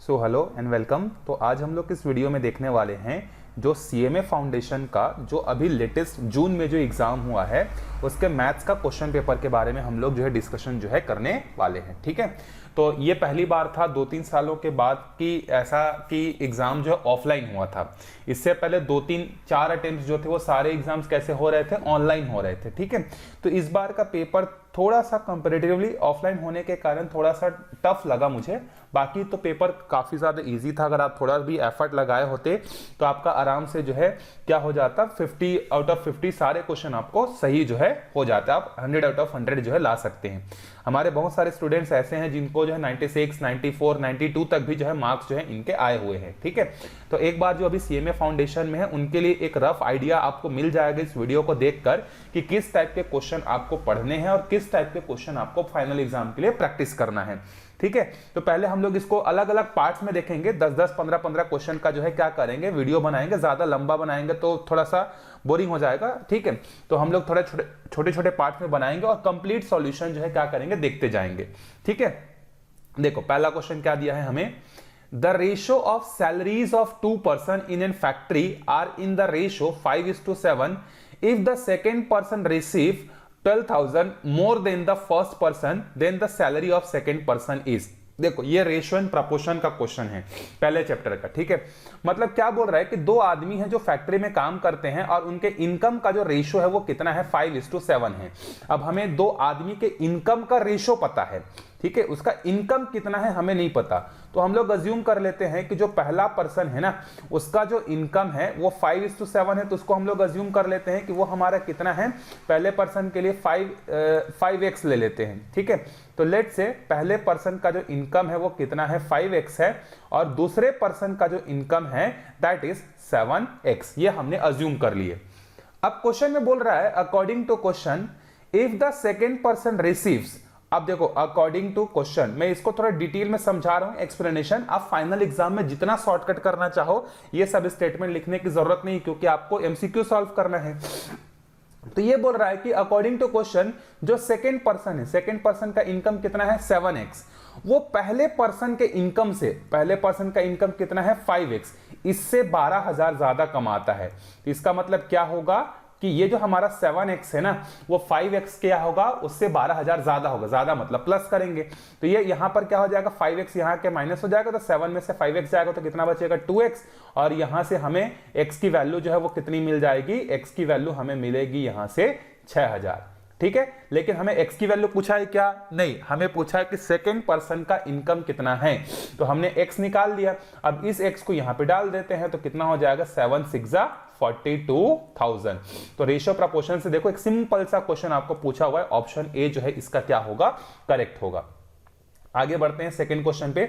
So hello and welcome. तो आज हम लोग इस वीडियो में देखने वाले हैं जो सीएमए फाउंडेशन का जो अभी लेटेस्ट जून में जो एग्ज़ाम हुआ है उसके मैथ्स का क्वेश्चन पेपर के बारे में हम लोग जो है डिस्कशन जो है करने वाले हैं। ठीक है, तो ये पहली बार था 2-3 सालों के बाद कि ऐसा कि एग्ज़ाम जो है ऑफलाइन हुआ था। इससे पहले 2-3-4 अटेम्प्ट जो थे वो सारे एग्जाम्स कैसे हो रहे थे, ऑनलाइन हो रहे थे। ठीक है, तो इस बार का पेपर थोड़ा सा कंपैरेटिवली ऑफलाइन होने के कारण थोड़ा सा टफ लगा मुझे। बाकी तो पेपर काफ़ी ज़्यादा इजी था। अगर आप थोड़ा भी एफर्ट लगाए होते तो आपका आराम से जो है क्या हो जाता, 50 आउट ऑफ 50 सारे क्वेश्चन आपको सही जो है हो जाता, आप 100 आउट ऑफ 100 जो है ला सकते हैं। हमारे बहुत सारे स्टूडेंट्स ऐसे हैं जिनको जो है 96, 94, 92 तक भी जो है मार्क्स जो है इनके आए हुए हैं। ठीक है, तो एक बार जो अभी सीएमए फाउंडेशन में है उनके लिए एक रफ आइडिया आपको मिल जाएगा इस वीडियो को देखकर कि किस टाइप के क्वेश्चन आपको पढ़ने हैं और किस टाइप के क्वेश्चन आपको फाइनल एग्जाम के लिए प्रैक्टिस करना है। ठीक है, तो पहले हम लोग इसको अलग अलग पार्ट्स में देखेंगे। 10-10, 15-15 क्वेश्चन का जो है क्या करेंगे, वीडियो बनाएंगे। ज्यादा लंबा बनाएंगे तो थोड़ा सा बोरिंग हो जाएगा। ठीक है, तो हम लोग थोड़े छोटे छोटे पार्ट्स में बनाएंगे और कंप्लीट सॉल्यूशन जो है क्या करेंगे, देखते जाएंगे। ठीक है, देखो पहला क्वेश्चन क्या दिया है हमें, the ratio of salaries of 2 person in an factory are in the ratio 5:7 if the second person receive 12,000 more than the first person, then the salary of second person is. देखो ये ratio and proportion का question है पहले chapter का। ठीक है, मतलब क्या बोल रहा है कि दो आदमी हैं जो फैक्ट्री में काम करते हैं और उनके इनकम का जो रेशियो है वो कितना है, 5:7 है। अब हमें दो आदमी के इनकम का रेशियो पता है। ठीक है, उसका इनकम कितना है हमें नहीं पता, तो हम लोग अज्यूम कर लेते हैं कि जो पहला पर्सन है ना उसका जो इनकम है वो 5:7 है, तो उसको हम लोग अज्यूम कर लेते हैं कि वो हमारा कितना है, पहले पर्सन के लिए 5x ले लेते हैं। ठीक है, तो लेट से पहले पर्सन का जो इनकम है वो कितना है, 5x है, और दूसरे पर्सन का जो इनकम है दैट इज 7x। ये हमने अज्यूम कर लिए। अब क्वेश्चन में बोल रहा है according to question if the second person receives. अब देखो अकॉर्डिंग टू क्वेश्चन, मैं इसको थोड़ा डिटेल में समझा रहा हूं एक्सप्लेनेशन। आप फाइनल एग्जाम में जितना शॉर्टकट करना चाहो ये सब स्टेटमेंट लिखने की जरूरत नहीं, क्योंकि आपको एमसीक्यू सॉल्व करना है। तो ये बोल रहा है कि अकॉर्डिंग टू क्वेश्चन जो सेकेंड पर्सन है, सेकेंड पर्सन का इनकम कितना है, 7x, वो पहले पर्सन के इनकम से, पहले पर्सन का इनकम कितना है, 5x, इससे 12,000 ज्यादा कमाता है। तो इसका मतलब क्या होगा कि ये जो हमारा 7x है ना वो 5x क्या होगा, उससे 12,000 ज्यादा होगा। ज्यादा मतलब प्लस करेंगे तो ये यहां पर क्या हो जाएगा, 5x यहां के माइनस हो जाएगा, तो 7 में से 5x जाएगा तो कितना बचेगा, 2x, और यहां से हमें x की वैल्यू जो है वो कितनी मिल जाएगी, x की वैल्यू हमें मिलेगी यहां से 6,000। ठीक है, लेकिन हमें x की वैल्यू पूछा है क्या, नहीं, हमें पूछा है कि सेकेंड पर्सन का इनकम कितना है, तो हमने x निकाल लिया। अब इस x को यहां पे डाल देते हैं तो कितना हो जाएगा, 7×6 = 42,000। तो रेशियो प्रपोर्शन से देखो एक सिंपल सा क्वेश्चन आपको पूछा हुआ है, ऑप्शन ए जो है इसका क्या होगा, करेक्ट होगा। आगे बढ़ते हैं सेकंड क्वेश्चन पे।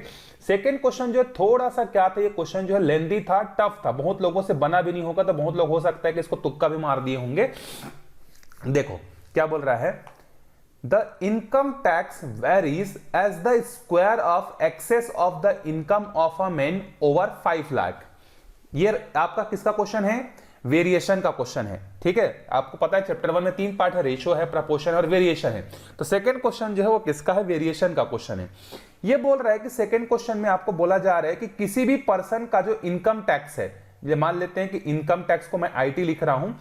सेकंड क्वेश्चन जो है थोड़ा सा क्या था, ये क्वेश्चन जो है लेंथी था, टफ था, बहुत लोगों से बना भी नहीं होगा, तो बहुत लोग हो सकता है कि इसको तुक्का भी मार दिए होंगे। देखो क्या बोल रहा है, the income tax varies as the square of excess of the income of a man over 5 lakh. ये आपका किसका क्वेश्चन है, वेरिएशन का क्वेश्चन है। ठीक है, आपको पता है चैप्टर 1 में 3 पार्ट है, रेशियो है, प्रपोर्शन और वेरिएशन है। तो सेकंड क्वेश्चन जो है वो किसका है, वेरिएशन का क्वेश्चन है। ये बोल रहा है कि सेकंड क्वेश्चन में आपको बोला जा रहा है कि किसी भी पर्सन का जो इनकम टैक्स है, ये मान लेते हैं कि इनकम टैक्स को मैं आईटी लिख रहा हूं,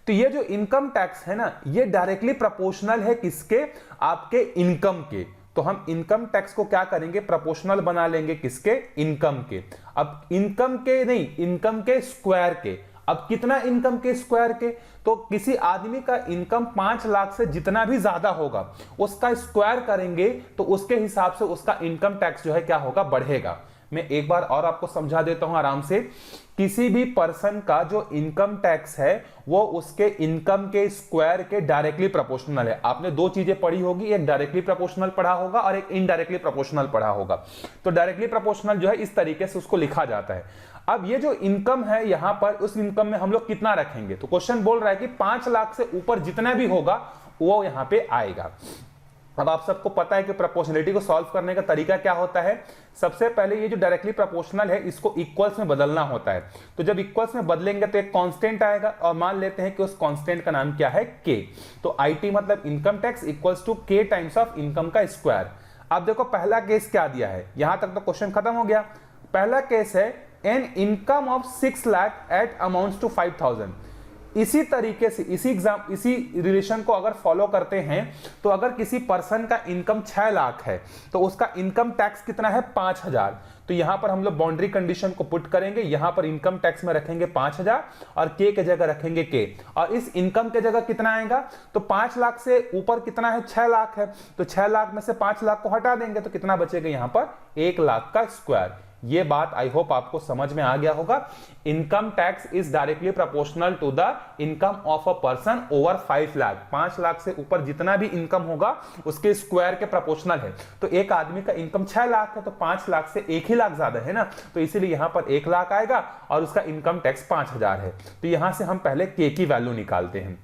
तो ये जो इनकम टैक्स है ना ये डायरेक्टली प्रोपोर्शनल है किसके, आपके इनकम के। तो हम इनकम टैक्स को क्या करेंगे, प्रोपोर्शनल बना लेंगे किसके, इनकम के। अब इनकम के नहीं, इनकम के स्क्वायर के। अब कितना इनकम के स्क्वायर के, तो किसी आदमी का इनकम 5 लाख से जितना भी ज्यादा होगा उसका स्क्वायर करेंगे तो उसके हिसाब से उसका इनकम टैक्स जो है क्या होगा, बढ़ेगा। मैं एक बार और आपको समझा देता हूं आराम से। किसी भी पर्सन का जो इनकम टैक्स है वो उसके इनकम के स्क्वायर के डायरेक्टली प्रोपोर्शनल है। आपने दो चीजें पढ़ी होगी, एक डायरेक्टली प्रोपोर्शनल पढ़ा होगा और एक इनडायरेक्टली प्रोपोर्शनल पढ़ा होगा। तो डायरेक्टली प्रोपोर्शनल जो है इस तरीके से उसको लिखा जाता है। अब ये जो इनकम है यहां पर, उस इनकम में हम लोग कितना रखेंगे, तो क्वेश्चन बोल रहा है कि 5 लाख से ऊपर जितना भी होगा वो यहां पे आएगा। अब आप सबको पता है कि प्रोपोर्शनलिटी को सॉल्व करने का तरीका क्या होता है। सबसे पहले ये जो डायरेक्टली प्रोपोर्शनल है इसको इक्वल्स में बदलना होता है। तो जब इक्वल्स में बदलेंगे तो एक कांस्टेंट आएगा और मान लेते हैं कि उस कांस्टेंट का नाम क्या है, के। तो आईटी मतलब इनकम टैक्स इक्वल्स टू के टाइम्स ऑफ इनकम का स्क्वायर। अब देखो पहला केस क्या दिया है, यहां तक तो क्वेश्चन खत्म हो गया। पहला केस है an income of 6 lakh at amounts to 5000। इसी तरीके से इसी रिलेशन को अगर फॉलो करते हैं तो अगर किसी पर्सन का इनकम 6 लाख है तो उसका इनकम टैक्स कितना है 5000। तो यहां पर हम लोग बाउंड्री कंडीशन को पुट करेंगे, यहां पर इनकम टैक्स में रखेंगे 5000 और के जगह रखेंगे के, और इस इनकम के जगह कितना आएगा, तो 5 लाख से ऊपर कितना है 6 लाख है, तो 6 लाख में से 5 लाख को हटा देंगे तो कितना बचेगा यहां पर 1 लाख का स्क्वायर। ये बात आई होप आपको समझ में आ गया होगा। Income tax is directly proportional to the income of a person over 5 lakh. 5 lakh से ऊपर जितना भी इनकम होगा उसके स्क्वायर के प्रोपोर्शनल है। तो एक आदमी का इनकम 6 लाख है तो 5 लाख से 1 ही लाख ज्यादा है ना, तो इसीलिए यहां पर 1 लाख आएगा और उसका इनकम टैक्स 5000 है। तो यहां से हम पहले के की वैल्यू निकालते हैं,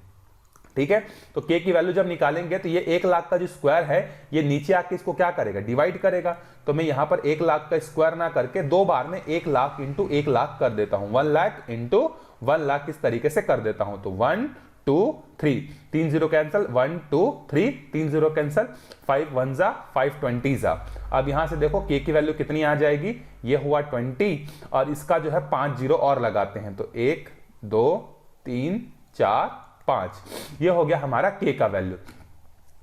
ठीक है। तो के की वैल्यू जब निकालेंगे तो ये 1 लाख का जो स्क्वायर है ये नीचे आके इसको क्या करेगा, डिवाइड करेगा। तो मैं यहां पर 1 लाख का स्क्वायर ना करके 2 बार में 1 लाख इंटू 1 लाख कर देता हूं, 1 लाख इंटू 1 लाख इस तरीके से कर देता हूं। तो 1 2 3 3 0 कैंसिल, 1 2 3 3 0 कैंसिल, 5 1 जा 5 20 जा। अब यहां से देखो के की वैल्यू कितनी आ जाएगी, ये हुआ 20 और इसका जो है 5 जीरो और लगाते हैं तो 1 2 3 4 5, ये हो गया हमारा के का वैल्यू।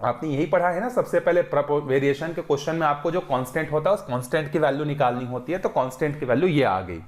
आपने यही पढ़ा है ना सबसे पहले वेरिएशन के क्वेश्चन में, आपको जो कांस्टेंट होता है उस कांस्टेंट की वैल्यू निकालनी होती है, तो कांस्टेंट की वैल्यू ये आ गई।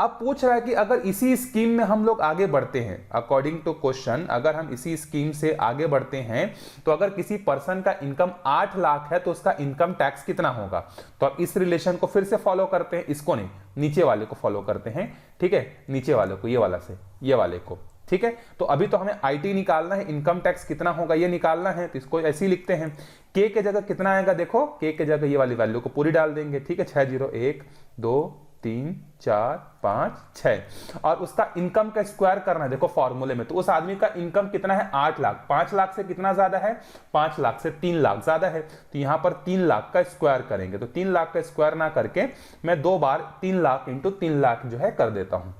अब पूछ रहा है कि अगर इसी स्कीम में हम लोग आगे बढ़ते हैं, अकॉर्डिंग टू क्वेश्चन अगर हम इसी स्कीम से आगे बढ़ते हैं तो अगर किसी पर्सन का इनकम 8 लाख है तो उसका इनकम टैक्स कितना होगा। तो अब इस रिलेशन को फिर से फॉलो करते हैं, इसको नहीं नीचे वाले को फॉलो करते हैं, ठीक है, नीचे वाले को, ये वाला से ये वाले को, ठीक है। तो अभी तो हमें आईटी निकालना है, इनकम टैक्स कितना होगा ये निकालना है, तो इसको ऐसे ही लिखते हैं। के के जगह कितना आएगा, देखो के के जगह ये वाली वैल्यू को पूरी डाल देंगे, ठीक है। 6 0 1 2 3 4 5 6 और उसका इनकम का स्क्वायर करना है, देखो फॉर्मूले में। तो उस आदमी का इनकम कितना है 8 लाख, 5 लाख से कितना ज्यादा है, 5 लाख से 3 लाख ज्यादा है, तो यहां पर 3 लाख का स्क्वायर करेंगे। तो 3 लाख का स्क्वायर ना करके मैं 2 बार 3 लाख इंटू 3 लाख जो है कर देता हूं,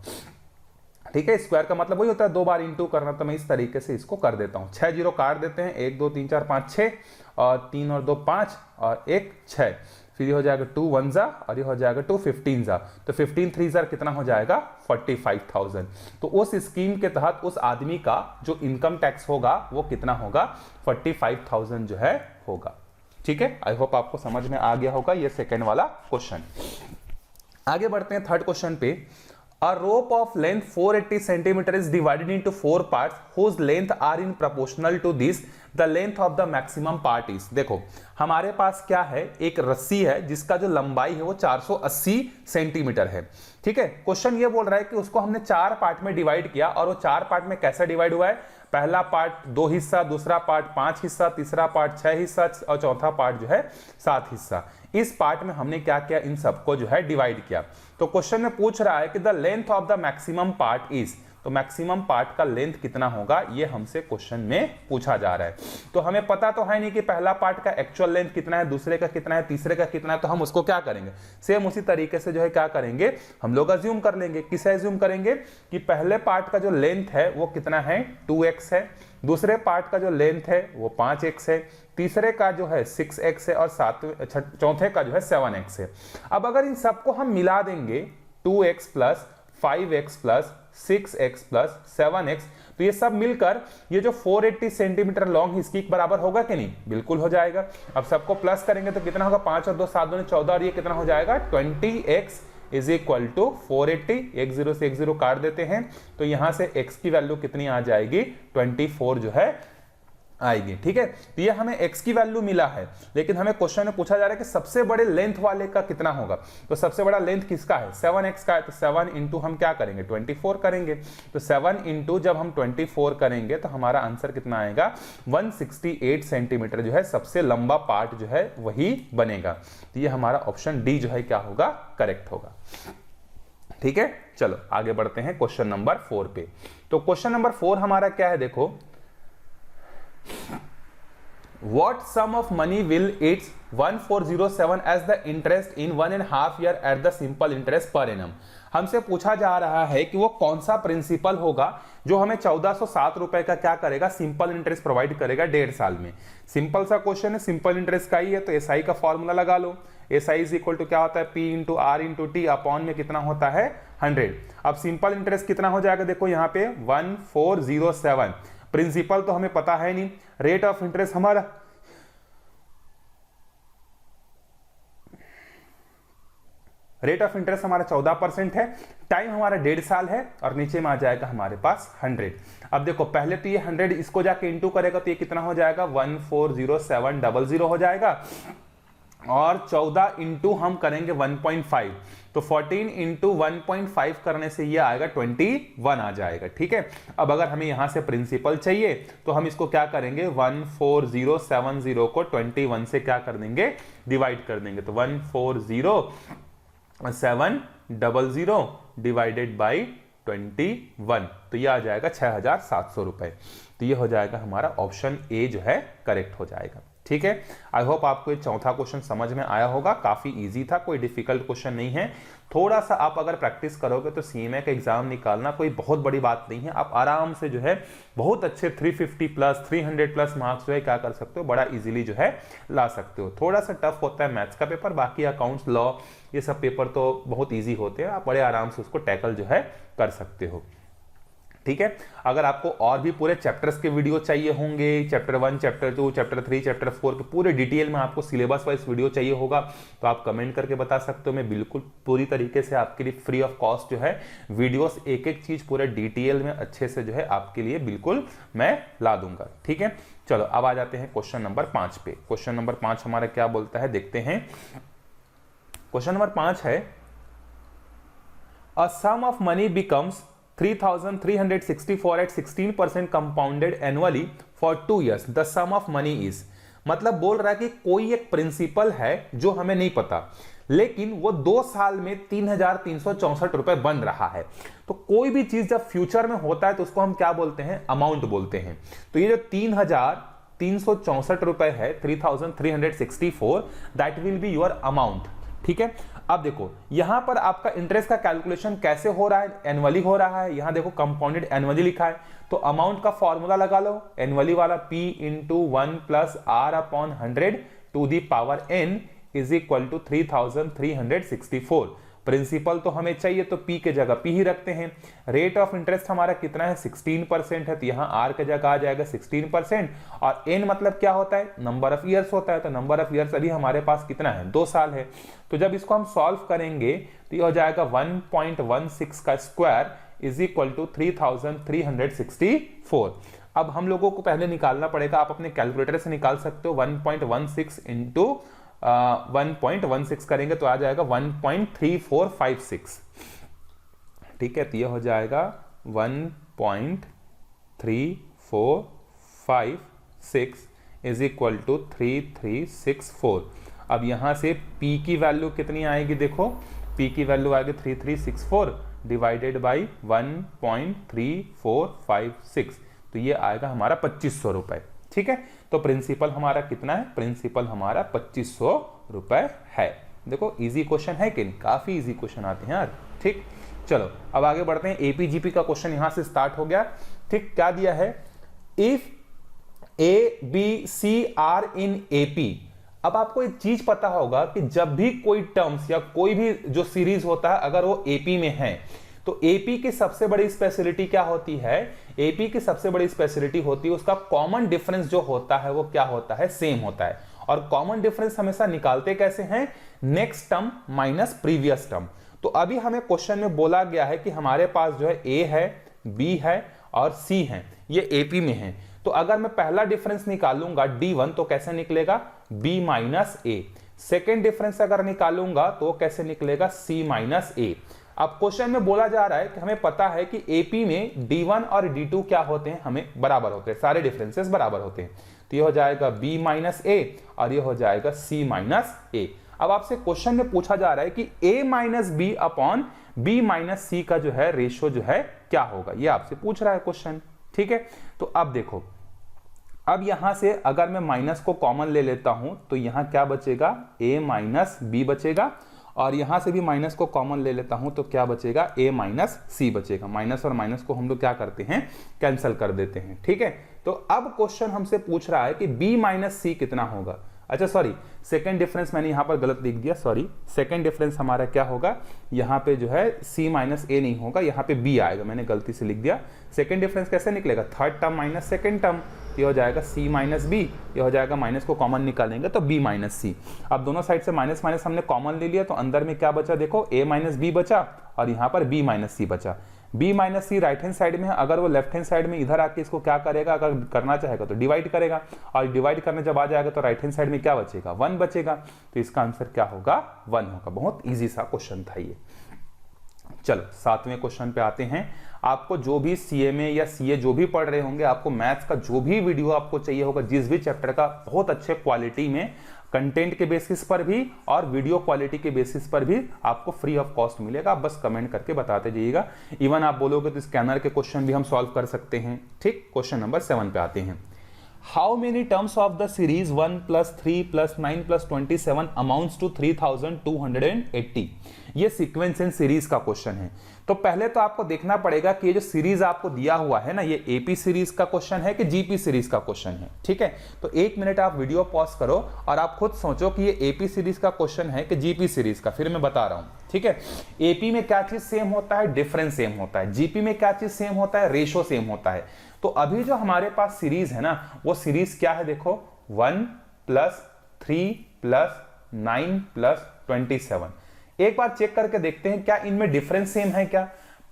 ठीक है। स्क्वायर का मतलब वही होता है 2 बार इंटू करना, तो मैं इस तरीके से इसको कर देता हूं। 6 जीरो काट देते हैं, 1 2 3 4 5 6 और 3 और 2 5 और 1 6, फिर ये हो जाएगा 2 1 जा और ये हो जाएगा 2 15 जा, तो 15 3 जा कितना हो जाएगा 45,000। तो उस स्कीम के तहत उस आदमी का जो इनकम टैक्स होगा वो कितना होगा 45,000 जो है होगा, ठीक है। आई होप आपको समझ में आ गया होगा ये सेकेंड वाला क्वेश्चन। आगे बढ़ते हैं थर्ड क्वेश्चन पे। A rope of length 480 centimeter is divided into 4 parts whose length are in proportional to this. The length of the maximum part is, देखो हमारे पास क्या है, एक रस्सी है जिसका जो लंबाई है वो 480 सेंटीमीटर है, ठीक है। क्वेश्चन ये बोल रहा है कि उसको हमने 4 पार्ट में डिवाइड किया और वो 4 पार्ट में कैसे डिवाइड हुआ है, पहला पार्ट 2 हिस्सा, दूसरा पार्ट 5 हिस्सा, तीसरा पार्ट 6 हिस्सा और चौथा पार्ट जो है 7 हिस्सा। इस पार्ट में हमने क्या किया, इन सबको जो है डिवाइड किया। तो क्वेश्चन में पूछ रहा है कि the length of the maximum part is, तो मैक्सिमम पार्ट का लेंथ कितना होगा ये हमसे क्वेश्चन में पूछा जा रहा है। तो हमें पता तो है नहीं कि पहला पार्ट का एक्चुअल लेंथ कितना है, दूसरे का कितना है, तीसरे का कितना है, तो हम उसको क्या करेंगे, सेम उसी तरीके से जो है क्या करेंगे, हम लोग अज्यूम कर लेंगे। किसे अज्यूम करेंगे कि पहले पार्ट का जो लेंथ है वो कितना है 2x है, दूसरे पार्ट का जो लेंथ है वो 5x है, तीसरे का जो है 6x है और चौथे का जो है 7x है। अब अगर इन सबको हम मिला देंगे 2x plus 5x plus 6x plus 7x, तो ये सब मिलकर ये जो 480 सेंटीमीटर लॉन्ग इसकी बराबर होगा कि नहीं, बिल्कुल हो जाएगा। अब सबको प्लस करेंगे तो कितना होगा, 5 और 2 7 2 14 और ये कितना हो जाएगा 20x इज इक्वल टू 480। 1 0 से 1 0 काट देते हैं तो यहां से x की वैल्यू कितनी आ जाएगी 24 जो है आएगी, ठीक है। तो ये हमें x की वैल्यू मिला है, लेकिन हमें क्वेश्चन में पूछा जा रहा है कि सबसे बड़े लेंथ वाले का कितना होगा। तो सबसे बड़ा लेंथ किसका है 7x का है, तो 7 इंटू हम क्या करेंगे 24 करेंगे। तो 7 इंटू जब हम 24 करेंगे तो हमारा आंसर कितना आएगा 168 सेंटीमीटर जो है सबसे लंबा पार्ट जो है वही बनेगा। तो ये हमारा ऑप्शन डी जो है क्या होगा, करेक्ट होगा, ठीक है। चलो आगे बढ़ते हैं क्वेश्चन नंबर 4 पे। तो क्वेश्चन नंबर 4 हमारा क्या है, देखो What sum of money will its 1407 as the interest in 1.5 year at the simple interest per annum? हमसे पूछा जा रहा है कि वो कौन सा प्रिंसिपल होगा जो हमें 1407 रुपए का क्या करेगा, सिंपल इंटरेस्ट प्रोवाइड करेगा 1.5 साल में। सिंपल सा क्वेश्चन है, सिंपल इंटरेस्ट का ही है, तो एसआई का फॉर्मूला लगा लो। एसआई इज इक्वल टू क्या होता है, P into R into T upon में कितना होता है 100। अब सिंपल इंटरेस्ट कितना हो जाएगा, देखो यहाँ पे 1407। प्रिंसिपल तो हमें पता है नहीं, रेट ऑफ इंटरेस्ट हमारा रेट ऑफ इंटरेस्ट हमारा 14% है, टाइम हमारा 1.5 साल है, और नीचे में आ जाएगा हमारे पास 100। अब देखो पहले तो ये 100 इसको जाके इंटू करेगा तो ये कितना हो जाएगा 140700 हो जाएगा, और 14 इंटू हम करेंगे 1.5, तो 14 इंटू 1.5 करने से ये आएगा 21 आ जाएगा। ठीक है, अब अगर हमें यहां से प्रिंसिपल चाहिए तो हम इसको क्या करेंगे, 14070 को 21 से क्या कर देंगे, डिवाइड कर देंगे, तो 14070 डिवाइडेड बाई 21, तो ये आ जाएगा 6700 रुपए। तो ये हो जाएगा हमारा ऑप्शन ए जो है करेक्ट हो जाएगा। ठीक है, आई होप आपको ये चौथा क्वेश्चन समझ में आया होगा, काफी इजी था, कोई डिफिकल्ट क्वेश्चन नहीं है। थोड़ा सा आप अगर प्रैक्टिस करोगे तो सीएमए का एग्जाम निकालना कोई बहुत बड़ी बात नहीं है, आप आराम से जो है बहुत अच्छे 350 प्लस 300 प्लस मार्क्स जो है क्या कर सकते हो, बड़ा इजीली जो है ला सकते हो। थोड़ा सा टफ होता है मैथ्स का पेपर, बाकी अकाउंट्स, लॉ, ये सब पेपर तो बहुत ईजी होते हैं, आप बड़े आराम से उसको टैकल जो है कर सकते हो। ठीक है, अगर आपको और भी पूरे चैप्टर्स के वीडियो चाहिए होंगे, चैप्टर 1, चैप्टर 2, चैप्टर 3, चैप्टर 4 के पूरे डिटेल में आपको सिलेबस वाइज वीडियो चाहिए होगा तो आप कमेंट करके बता सकते हो। मैं बिल्कुल पूरी तरीके से आपके लिए फ्री ऑफ कॉस्ट जो है वीडियोस एक एक चीज पूरे डिटेल में अच्छे से जो है आपके लिए बिल्कुल मैं ला दूंगा। ठीक है, चलो अब आ जाते हैं क्वेश्चन नंबर 5 पे। क्वेश्चन नंबर 5 हमारा क्या बोलता है, देखते हैं। क्वेश्चन नंबर 5 है, अ सम of money becomes 3364 at 16% compounded annually for 2 years. The sum of money is, मतलब बोल रहा है कि कोई एक प्रिंसिपल है जो हमें नहीं पता, लेकिन वो 2 साल में 3364 रुपए बन रहा है। तो कोई भी चीज जब फ्यूचर में होता है तो उसको हम क्या बोलते हैं, अमाउंट बोलते हैं। तो ये जो 3364 रुपए है, 3364, that will be your amount. ठीक है, अब देखो यहां पर आपका इंटरेस्ट का कैलकुलेशन कैसे हो रहा है, एनुअली हो रहा है। यहां देखो कंपाउंडेड एनुअली लिखा है, तो अमाउंट का फॉर्मूला लगा लो, एनुअली वाला P into 1 plus R upon 100 to the power N is equal to 3364। Principal तो हमें चाहिए तो P के जगह P ही रखते हैं। रेट ऑफ इंटरेस्ट हमारा कितना है, 16% है, तो यहाँ R के जगह आ जाएगा 16%, और N मतलब क्या होता है, नंबर ऑफ ईयर्स होता है। तो नंबर ऑफ ईयर्स अभी हमारे पास कितना है, 2 साल है। तो जब इसको हम सॉल्व करेंगे तो ये हो जाएगा 1.16 का स्क्वायर इज इक्वल टू 3364। अब हम लोगों को पहले निकालना पड़ेगा, आप अपने कैलकुलेटर से निकाल सकते हो। 1.16 इंटू 1.16 करेंगे तो आ जाएगा 1.3456। ठीक है, तो ये हो जाएगा 1.3456 इज इक्वल टू 3364। अब यहां से P की वैल्यू कितनी आएगी, देखो P की वैल्यू आएगी 3364 डिवाइडेड बाई 1.3456, तो ये आएगा हमारा 2500 रुपए। ठीक है, तो प्रिंसिपल हमारा कितना है, प्रिंसिपल हमारा 2500 रुपए है। देखो इजी क्वेश्चन है कि नहीं, काफी इजी क्वेश्चन आते हैं यार। ठीक, चलो अब आगे बढ़ते हैं। एपीजीपी का क्वेश्चन यहां से स्टार्ट हो गया। ठीक, क्या दिया है, if A B C are in AP. अब आपको एक चीज पता होगा कि जब भी कोई टर्म्स या कोई भी जो सीरीज होता है अगर वो एपी में है तो एपी की सबसे बड़ी स्पेशलिटी क्या होती है, एपी की सबसे बड़ी स्पेशलिटी होती है उसका कॉमन डिफरेंस जो होता है वो क्या होता है, सेम होता है। और कॉमन डिफरेंस हमेशा निकालते कैसे हैं, next term minus previous term. तो अभी हमें क्वेश्चन में बोला गया है कि हमारे पास जो है ए है, बी है और सी है, ये एपी में है। तो अगर मैं पहला डिफरेंस निकालूंगा D1 तो कैसे निकलेगा, B माइनस ए। सेकेंड डिफरेंस अगर निकालूंगा तो कैसे निकलेगा, C माइनस ए। अब क्वेश्चन में बोला जा रहा है कि हमें पता है कि एपी में D1 और D2 क्या होते हैं, हमें बराबर होते हैं, सारे डिफरेंसेस बराबर होते हैं। तो ये हो जाएगा B माइनस ए और ये हो जाएगा C माइनस ए। अब आपसे क्वेश्चन में पूछा जा रहा है कि A minus B upon B minus C का जो है रेशियो जो है क्या होगा, ये आपसे पूछ रहा है क्वेश्चन। ठीक है, तो अब देखो अब यहां से अगर मैं माइनस को कॉमन ले लेता हूं तो यहां क्या बचेगा, a माइनस बी बचेगा, और यहां से भी माइनस को कॉमन ले लेता हूं तो क्या बचेगा, a माइनस सी बचेगा। माइनस और माइनस को हम लोग क्या करते हैं, कैंसिल कर देते हैं। ठीक है, तो अब क्वेश्चन हमसे पूछ रहा है कि b माइनस सी कितना होगा। अच्छा सॉरी, सेकंड डिफरेंस मैंने यहां पर गलत लिख दिया, सॉरी। सेकंड डिफरेंस हमारा क्या होगा, यहां पे जो है c माइनस ए नहीं होगा, यहां पे b आएगा, मैंने गलती से लिख दिया। सेकंड डिफरेंस कैसे निकलेगा, third term minus second term, ये हो जाएगा c माइनस बी, ये हो जाएगा माइनस को कॉमन निकालेंगे तो b माइनस सी। अब दोनों साइड से माइनस माइनस हमने कॉमन ले लिया तो अंदर में क्या बचा, देखो a माइनस बी बचा और यहाँ पर b माइनस सी बचा। b माइनस सी राइट हैंड साइड में है, अगर वो लेफ्ट हैंड साइड में इधर आके इसको क्या करेगा, अगर करना चाहेगा तो डिवाइड करेगा, और डिवाइड करने जब आ जाएगा तो राइट हैंड साइड में क्या बचेगा, 1 बचेगा। तो इसका आंसर क्या होगा, 1 होगा। बहुत इजी सा क्वेश्चन था ये। चलो 7वें क्वेश्चन पे आते हैं। आपको जो भी सीएमए या सीए जो भी पढ़ रहे होंगे, आपको मैथ्स का जो भी वीडियो आपको चाहिए होगा, जिस भी चैप्टर का, बहुत अच्छे क्वालिटी में कंटेंट के बेसिस पर भी और वीडियो क्वालिटी के बेसिस पर भी आपको फ्री ऑफ कॉस्ट मिलेगा। आप बस कमेंट करके बताते जाइएगा। इवन आप बोलोगे तो स्कैनर के क्वेश्चन भी हम सॉल्व कर सकते हैं। ठीक, क्वेश्चन नंबर 7 पे आते हैं। How many terms of the series 1 + 3 + 9 + 27 amounts to 3280। ये सीक्वेंस एंड सीरीज का क्वेश्चन है। तो पहले तो आपको देखना पड़ेगा कि ये जो सीरीज आपको दिया हुआ है ना, ये एपी सीरीज का क्वेश्चन है कि जीपी सीरीज का क्वेश्चन है। ठीक है, तो 1 मिनट आप वीडियो पॉज करो और आप खुद सोचो कि ये एपी सीरीज का क्वेश्चन है कि जीपी सीरीज का, फिर मैं बता रहा हूं। ठीक है, एपी में क्या चीज सेम होता है, डिफरेंस सेम होता है। जीपी में क्या चीज सेम होता है, रेशो सेम होता है। तो अभी जो हमारे पास सीरीज है ना, वो सीरीज क्या है, देखो 1 + 3 + 9 + 27। एक बार चेक करके देखते हैं क्या इनमें डिफरेंस सेम है क्या।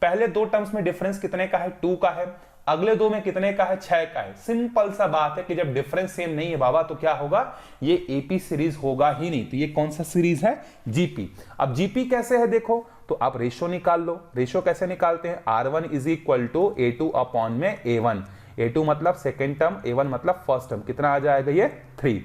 पहले 2 टर्म्स में डिफरेंस कितने का है, 2 का है। अगले 2 में कितने का है, 6 का है। सिंपल सा बात है कि जब डिफरेंस सेम नहीं है बाबा तो क्या होगा, ये एपी सीरीज होगा ही नहीं। तो ये कौन सा सीरीज है, जीपी। अब जीपी कैसे है देखो, तो आप रेशो निकाल लो। रेशो कैसे निकालते हैं, R1 = A2 अपॉन में A1। A2 मतलब सेकेंड टर्म, A1 मतलब फर्स्ट टर्म। कितना आ जाएगा ये, 3।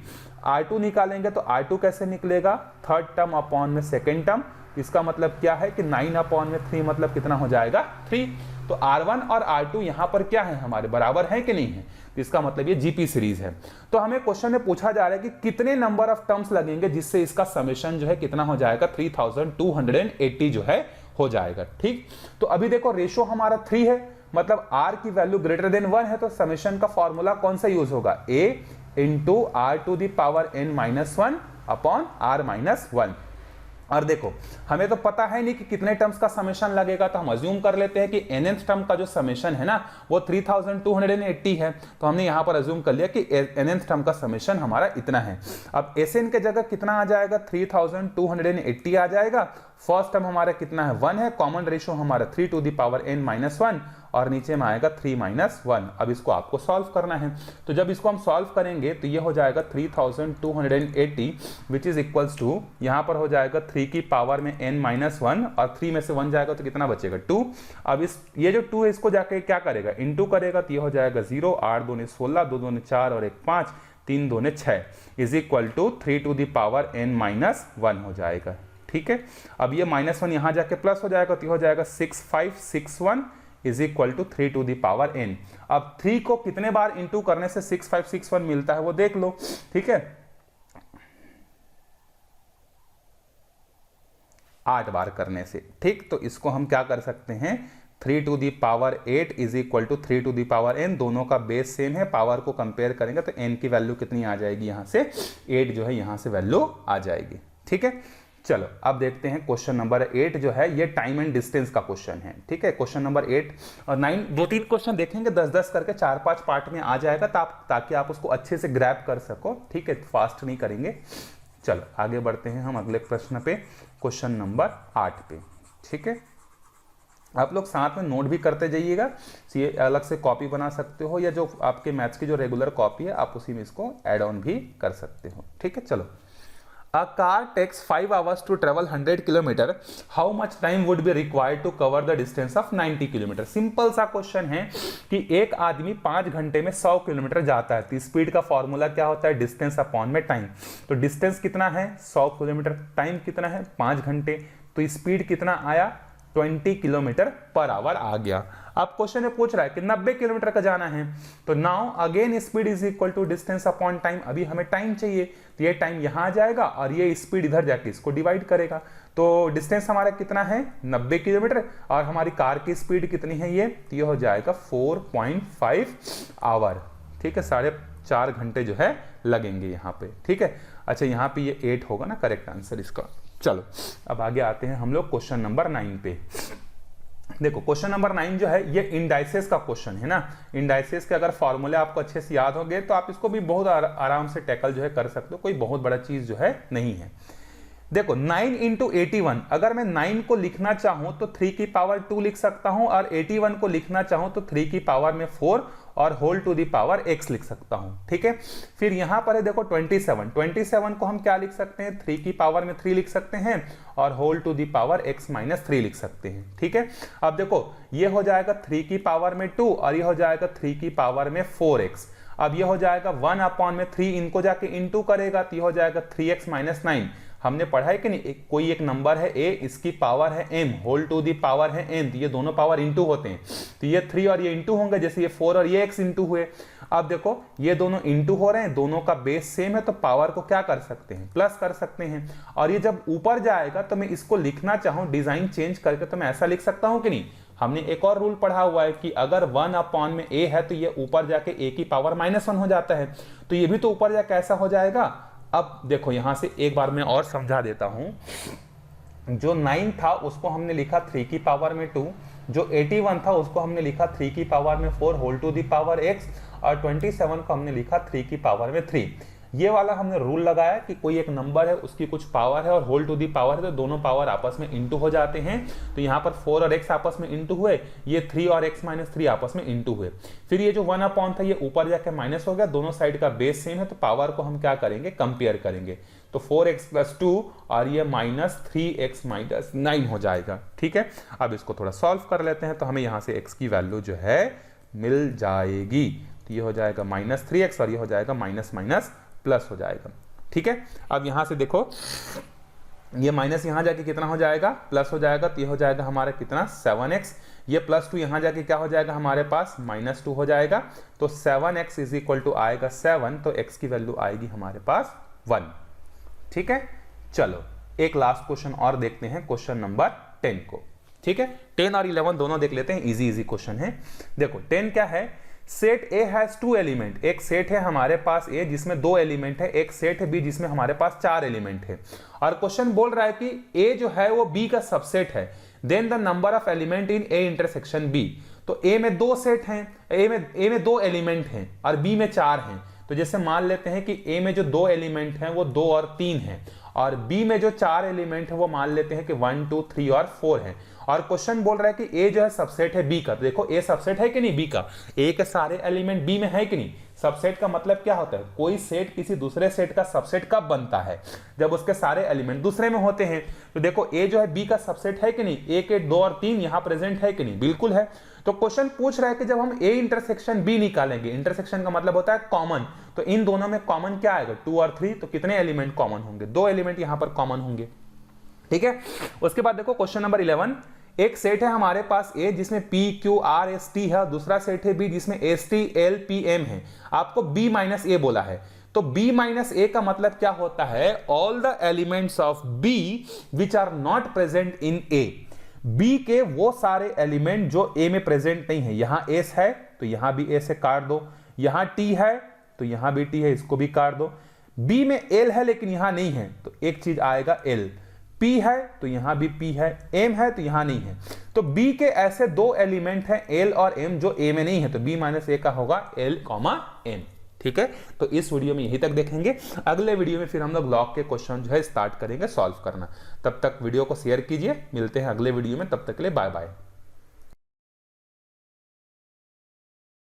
R2 निकालेंगे तो R2 कैसे निकलेगा, थर्ड टर्म अपॉन में सेकेंड टर्म। इसका मतलब क्या है कि 9 अपॉन में 3 मतलब कितना हो जाएगा, 3। तो R1 और R2 यहां पर क्या है, हमारे बराबर है कि नहीं है। तो इसका मतलब ये जीपी सीरीज है। तो हमें क्वेश्चन में पूछा जा रहा है कि कितने नंबर ऑफ टर्म्स लगेंगे जिससे इसका समेशन जो है कितना हो जाएगा, 3280 जो है हो जाएगा। ठीक, तो अभी देखो रेशो हमारा 3 है, मतलब r की वैल्यू ग्रेटर देन 1 है, तो समेशन का फॉर्मूला कौन सा यूज होगा, a × r⁻n−1 अपॉन r−1। और देखो हमें तो पता है नहीं कि कितने टर्म्स का समेशन लगेगा, तो हम अज्यूम कर लेते हैं कि nth टर्म का जो समेशन है ना वो 3280 है। तो हमने यहां पर अज्यूम कर लिया कि nth टर्म का समेशन हमारा इतना है। अब Sn के जगह कितना आ जाएगा, 3280 आ जाएगा। फर्स्ट टर्म हमारा कितना है, 1 है। कॉमन रेशो हमारा 3⁻n−1 और नीचे में आएगा 3-1। अब इसको आपको सॉल्व करना है। तो जब इसको हम सॉल्व करेंगे तो ये हो जाएगा 3280 विच इज इक्वल्स टू, यहाँ पर हो जाएगा 3 की पावर में n-1 और 3 में से 1 जाएगा तो कितना बचेगा, 2। अब इस ये जो 2 है इसको जाके क्या करेगा, इंटू करेगा तो ये हो जाएगा 0, 8 दूनी 16, 2 दूनी 4 और 1 5, 3 दूनी 6 इज इक्वल टू 3n-1 हो जाएगा। ठीक है, अब ये -1 यहाँ जाके प्लस हो जाएगा तो हो जाएगा 6561 इज इक्वल टू 3n। अब 3 को कितने बार इंटू करने से 6561 मिलता है वो देख लो। ठीक है, 8 बार करने से। ठीक, तो इसको हम क्या कर सकते हैं, 3⁸ इज इक्वल टू 3n। दोनों का बेस सेम है, पावर को कंपेयर करेंगे तो n की वैल्यू कितनी आ जाएगी, यहां से 8 जो है यहां से वैल्यू आ जाएगी। ठीक है, चलो अब देखते हैं क्वेश्चन नंबर 8 जो है ये टाइम एंड डिस्टेंस का क्वेश्चन है। ठीक है, क्वेश्चन नंबर 8 और 9 2-3 क्वेश्चन देखेंगे, 10-10 करके 4-5 पार्ट में आ जाएगा ताकि आप उसको अच्छे से ग्रैब कर सको। ठीक है, फास्ट नहीं करेंगे। चलो आगे बढ़ते हैं हम अगले प्रश्न पे, क्वेश्चन नंबर 8 पे। ठीक है, आप लोग साथ में नोट भी करते जाइएगा, ये अलग से कॉपी बना सकते हो या जो आपके मैथ्स की जो रेगुलर कॉपी है आप उसी में इसको एड ऑन भी कर सकते हो। ठीक है, चलो। A car takes 5 hours to travel 100 km. How much time would be required to cover the distance of 90 km? Simple सा क्वेश्चन है कि एक आदमी 5 घंटे में 100 किलोमीटर जाता है। तो स्पीड का फॉर्मूला क्या होता है, डिस्टेंस अपॉन में टाइम। तो डिस्टेंस कितना है, 100 किलोमीटर, टाइम कितना है 5 घंटे, तो स्पीड कितना आया 20 किलोमीटर पर आवर आ गया। अब क्वेश्चन में पूछ रहा है कि 90 किलोमीटर का जाना है, तो now again speed is equal to distance upon time. अभी हमें टाइम चाहिए, तो ये टाइम यहां आ जाएगा और ये स्पीड इधर जाके इसको डिवाइड करेगा। तो डिस्टेंस हमारा कितना है 90 किलोमीटर, और हमारी कार की स्पीड कितनी है ये हो जाएगा 4.5 आवर। ठीक है, 4.5 घंटे जो है लगेंगे यहाँ पे। ठीक है, अच्छा यहाँ पे ये 8 होगा ना करेक्ट आंसर इसका। चलो अब आगे आते हैं हम लोग क्वेश्चन नंबर 9 पे। देखो क्वेश्चन नंबर 9 जो है ये इंडाइसेस का क्वेश्चन है ना। इंडाइसेस के अगर फॉर्मूले आपको अच्छे से याद होंगे तो आप इसको भी बहुत आराम से टैकल जो है कर सकते हो, कोई बहुत बड़ा चीज जो है नहीं है। देखो 9 इंटू 81, अगर मैं 9 को लिखना चाहूं तो 3 की पावर 2 लिख सकता हूं, और 81 को लिखना चाहूं तो 3 की पावर में 4 और whole to the power x लिख सकता हूं। ठीक है, फिर यहां पर है देखो 27 को हम क्या लिख सकते हैं 3 की पावर में 3 लिख सकते हैं और whole to the power x minus 3 लिख सकते हैं। ठीक है, अब देखो ये हो जाएगा 3 की पावर में 2 और ये हो जाएगा 3 की पावर में 4x। अब ये हो जाएगा 1 अपॉन में 3, इनको जाके इनटू करेगा तो ये हो जाएगा 3x माइनस 9। हमने पढ़ा है कि नहीं, कोई एक नंबर है a, इसकी पावर है m, whole to the power है n, तो ये दोनों पावर इंटू होते हैं, तो ये 3 और ये इंटू होंगे, जैसे ये 4 और ये x इंटू हुए। अब देखो ये दोनों इंटू हो रहे हैं, दोनों का बेस सेम है, तो पावर को क्या कर सकते हैं प्लस कर सकते हैं। और ये जब ऊपर जाएगा तो मैं इसको लिखना चाहूं डिजाइन चेंज करके तो मैं ऐसा लिख सकता हूं कि नहीं। हमने एक और रूल पढ़ा हुआ है कि अगर 1 अपॉन में a है तो ये ऊपर जाके a की पावर -1 हो जाता है, तो ये भी तो ऊपर जाके ऐसा हो जाएगा। अब देखो यहां से एक बार मैं और समझा देता हूं। जो 9 था उसको हमने लिखा 3 की पावर में 2, जो 81 था उसको हमने लिखा 3 की पावर में 4 whole to the power x, और 27 को हमने लिखा 3 की पावर में 3। ये वाला हमने रूल लगाया कि कोई एक नंबर है उसकी कुछ पावर है और होल टू दी पावर है, तो दोनों पावर आपस में इंटू हो जाते हैं। तो यहाँ पर 4 और x आपस में इंटू हुए, ये 3 और x माइनस 3 आपस में इंटू हुए। फिर ये जो 1 अपॉन था ये ऊपर जाके माइनस हो गया, दोनों साइड का बेस सेम है, तो पावर को हम क्या करेंगे कंपेयर करेंगे, तो 4x प्लस 2 और ये माइनस 3x माइनस 9 हो जाएगा। ठीक है, अब इसको थोड़ा सॉल्व कर लेते हैं, तो हमें यहाँ से x की वैल्यू जो है मिल जाएगी। तो ये हो जाएगा माइनस 3x और ये हो जाएगा माइनस माइनस प्लस हो जाएगा। ठीक है, अब यहां से देखो ये माइनस यहां जाके कितना हो जाएगा प्लस हो जाएगा, तो ये हो जाएगा हमारा कितना 7x, ये प्लस 2 यहां जाके क्या हो जाएगा हमारे पास -2 हो जाएगा, तो 7x इज इक्वल टू आएगा 7, तो x की वैल्यू आएगी हमारे पास 1। ठीक है, चलो एक लास्ट क्वेश्चन और देखते हैं, क्वेश्चन नंबर 10 को। ठीक है, 10 और 11 दोनों देख लेते हैं, इजी क्वेश्चन है। देखो 10 क्या है, सेट A हैज 2 एलिमेंट, एक सेट है हमारे पास A जिसमें 2 एलिमेंट है, एक सेट है B जिसमें हमारे पास 4 एलिमेंट है, और क्वेश्चन बोल रहा है कि A जो है वो B का सबसेट है, then the number of element in A intersection B। तो A में 2 सेट हैं, A में 2 एलिमेंट हैं और B में 4 हैं। तो जैसे मान लेते हैं कि A में जो 2 एलिमेंट हैं वो 2 और 3 हैं, और B में जो 4 एलिमेंट है वो मान लेते हैं कि 1 2 3 और 4 है। और क्वेश्चन बोल रहा है कि A जो है सबसेट है B का। देखो A सबसेट है कि नहीं B का, A के सारे एलिमेंट B में है कि नहीं। सबसेट का मतलब क्या होता है, कोई सेट किसी दूसरे सेट का सबसेट कब बनता है, जब उसके सारे एलिमेंट दूसरे में होते हैं। तो देखो A जो है B का सबसेट है कि नहीं, A के 2 और 3 यहां प्रेजेंट है कि नहीं, बिल्कुल है। तो क्वेश्चन पूछ रहा है कि जब हम A इंटरसेक्शन B निकालेंगे, इंटरसेक्शन का मतलब होता है कॉमन, तो इन दोनों में कॉमन क्या आएगा 2 और 3, तो कितने एलिमेंट कॉमन होंगे, 2 एलिमेंट यहां पर कॉमन होंगे। ठीक है, उसके बाद देखो क्वेश्चन नंबर 11, एक सेट है हमारे पास A जिसमें P Q R S T है, दूसरा सेट है B जिसमें S T L P M है। आपको B माइनस A बोला है, तो B माइनस A का मतलब क्या होता है, all the elements of B which are not present in A। B के वो सारे एलिमेंट जो A में प्रेजेंट नहीं है, यहां S है तो यहां भी S है, काट दो, यहां T है तो यहां भी T है, इसको भी काट दो। B में L है लेकिन यहां नहीं है, तो एक चीज आएगा L। P है तो यहां भी P है, M है तो यहां नहीं है। तो B के ऐसे 2 एलिमेंट हैं L और M जो A में नहीं है, तो B माइनस A का होगा L, M। ठीक है, तो इस वीडियो में यहीं तक देखेंगे। अगले वीडियो में फिर हम लोग लॉग के क्वेश्चन जो है स्टार्ट करेंगे सॉल्व करना। तब तक वीडियो को शेयर कीजिए, मिलते हैं अगले वीडियो में, तब तक के लिए बाय बाय।